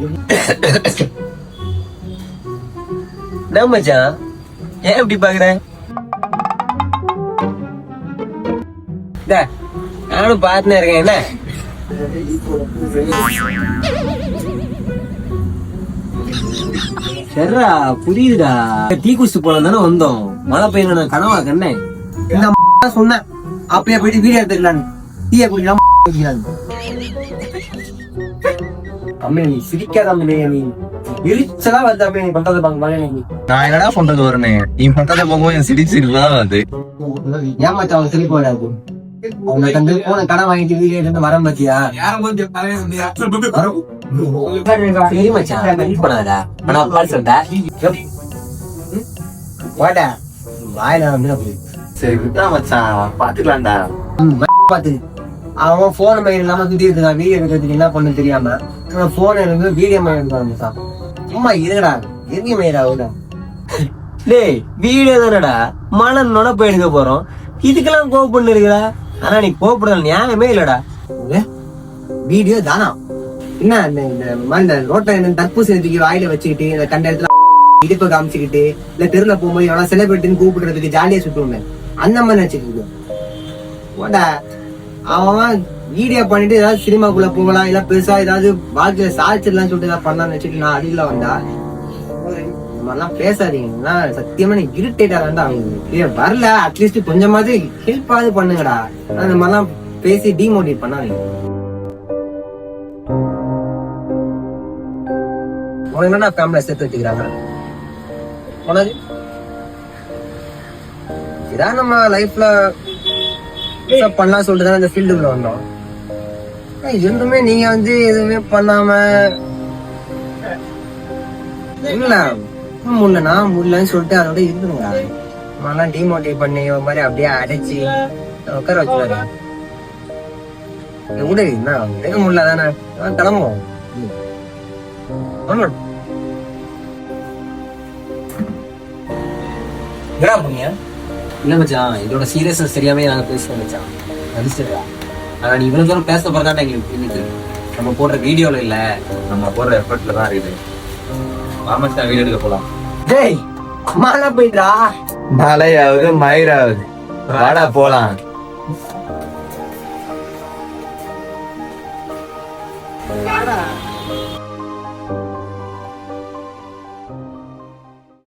என்ன மச்சான் ஏன் இப்படி பாக்குறேன்? நானும் பார்த்துனே இருக்கேன். என்ன சரிடா, புரியுதுடா. டீ குடிச்சு போல தானே வந்தோம். மழை பெய்யணும் நான் கனவா கண்ணே. இந்த சொன்னேன் அப்பயே போயிட்டு வீடியோ எடுத்துக்கலான்னு. டீயை குடிக்கலாம் அம்மே, நீ சிரிக்காத அம்மே. நீ எரிச்சலா வந்து அம்மே நீ பண்றது பாங்க. நான் என்னடா பண்றது வரனே? நீ பண்றத போகும்போது என் சிரிச்சுதான் வந்து ஏமாத்த அவங்க சிரிப்பு வராது. அவங்க தந்து போன கடை வாங்கிட்டு வீடியோ எடுத்து வர பத்தியா? சரி மச்சான் பண்ணாதா. ஆனா பால் சொல்லிட்டா வாடா வாயில வந்து. சரி விட்டா மச்சான், பாத்துக்கலாம்டா. பாத்து அவன் போன் மயில் இல்லாம சுத்தி இருக்கான். வீடியோ எடுக்கிறதுக்கு என்ன பண்ணு தெரியாம போன் இருந்து வீடியோ மயில் எடுத்தான். சும்மா இருங்கடா, எங்க மயிரா விட. டேய் வீடியோ தானடா, மழை நொட போய் எடுக்க போறோம். இதுக்கெல்லாம் கோவப்பண்ணு இருக்குடா. ஆனா நீ கோவப்படல நியாயமே இல்லடா. வீடியோ தானா என்ன இந்த ரோட்டை தர்பூசணி தூக்கி வாயில வச்சுக்கிட்டு இந்த கண்ட இடத்துல இடுப்பை காமிச்சுக்கிட்டு இல்ல தெருல போகும்போது எவ்வளவு செலிபிரிட்டின்னு கூப்பிடுறதுக்கு ஜாலியா சுட்டுவோமே அந்த மாதிரி வச்சுக்கிட்டு போடா. அவன் வீடியோ பண்ணிட்டு ஏதாவது சினிமாக்குள்ள போகலாம், இல்ல பெருசா ஏதாவது வாழ்க்கையில சாதிச்சிடலாம் சொல்லிட்டு ஏதாவது பண்ணான்னு வச்சுட்டு நான் அடியில வந்தா இந்த மாதிரிலாம் பேசாதீங்கன்னா சத்தியமா நீ இரிட்டேட்டா இருந்தா அவங்க வரல. அட்லீஸ்ட் கொஞ்சமாவது ஹெல்ப்பாவது பண்ணுங்கடா. அந்த மாதிரிலாம் பேசி டிமோட்டிவேட் பண்ணாதீங்க. உனக்கு என்னடா ஃபேமிலியை சேர்த்து வச்சுக்கிறாங்க? உனக்கு இதான் நம்ம லைஃப்ல பண்ணலாம் சொல்லிட்டு இந்த ஃபீல்டுக்குள்ள வந்தோம். எதுவுமே நீங்க வந்து எதுவுமே பண்ணாம இல்ல முன்னனா முடியலன்னு சொல்லிட்டு அதோட இருக்குங்க. நம்மளாம் டிமோட்டிவேட் பண்ணி ஒரு மாதிரி அப்படியே அடைச்சு உட்கார வச்சுருவாரு. விடு, என்ன எடுக்க முடியல தானே, கிளம்புவோம். என்னடா பண்ணீங்க? இல்ல மச்சான், இதோட சீரியஸ்னஸ் தெரியாம நாங்க பேசுறோம் மச்சான். நடிச்சிடா. ஆனா நீ இவ்வளவு தூரம் பேச போறதாட்ட எங்களுக்கு புரியுது. நம்ம போடுற வீடியோல இல்ல, நம்ம போடுற எஃபர்ட்ல தான் இருக்குது. மாமச்சா வீடியோ எடுக்க போலாம். டேய் மழை போயிட்டா. மழையாவது மயிராவது வாடா போலாம்.